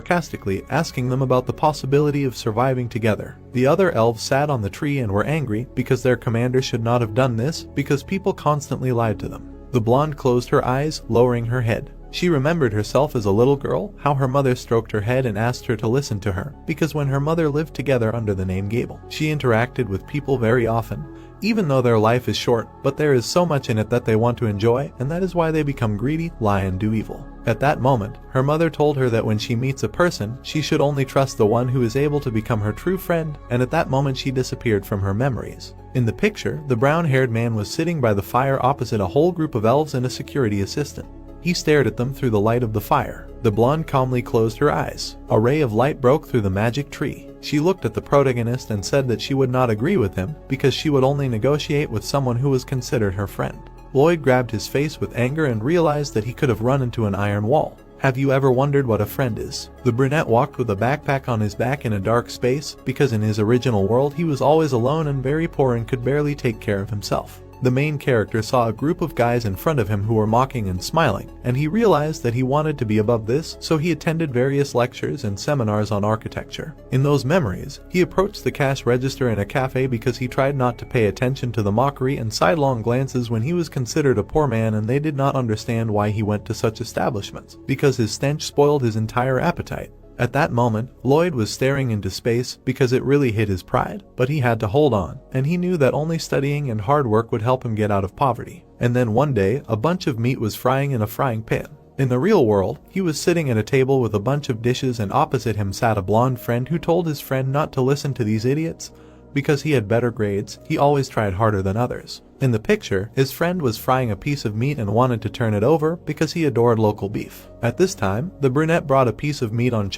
sarcastically asking them about the possibility of surviving together. The other elves sat on the tree and were angry because their commander should not have done this because people constantly lied to them. The blonde closed her eyes, lowering her head. She remembered herself as a little girl, how her mother stroked her head and asked her to listen to her, because when her mother lived together under the name Gable, she interacted with people very often, even though their life is short, but there is so much in it that they want to enjoy, and that is why they become greedy, lie and do evil. At that moment, her mother told her that when she meets a person, she should only trust the one who is able to become her true friend, and at that moment she disappeared from her memories. In the picture, the brown-haired man was sitting by the fire opposite a whole group of elves and a security assistant. He stared at them through the light of the fire. The blonde calmly closed her eyes. A ray of light broke through the magic tree. She looked at the protagonist and said that she would not agree with him because she would only negotiate with someone who was considered her friend. Lloyd grabbed his face with anger and realized that he could have run into an iron wall. Have you ever wondered what a friend is? The brunette walked with a backpack on his back in a dark space because in his original world he was always alone and very poor and could barely take care of himself. The main character saw a group of guys in front of him who were mocking and smiling, and he realized that he wanted to be above this, so he attended various lectures and seminars on architecture. In those memories, he approached the cash register in a cafe because he tried not to pay attention to the mockery and sidelong glances when he was considered a poor man, and they did not understand why he went to such establishments, because his stench spoiled his entire appetite. At that moment, Lloyd was staring into space because it really hit his pride, but he had to hold on, and he knew that only studying and hard work would help him get out of poverty. And then one day, a bunch of meat was frying in a frying pan. In the real world, he was sitting at a table with a bunch of dishes, and opposite him sat a blonde friend who told his friend not to listen to these idiots because he had better grades. He always tried harder than others. In the picture, his friend was frying a piece of meat and wanted to turn it over because he adored local beef. At this time, the brunette brought a piece of meat on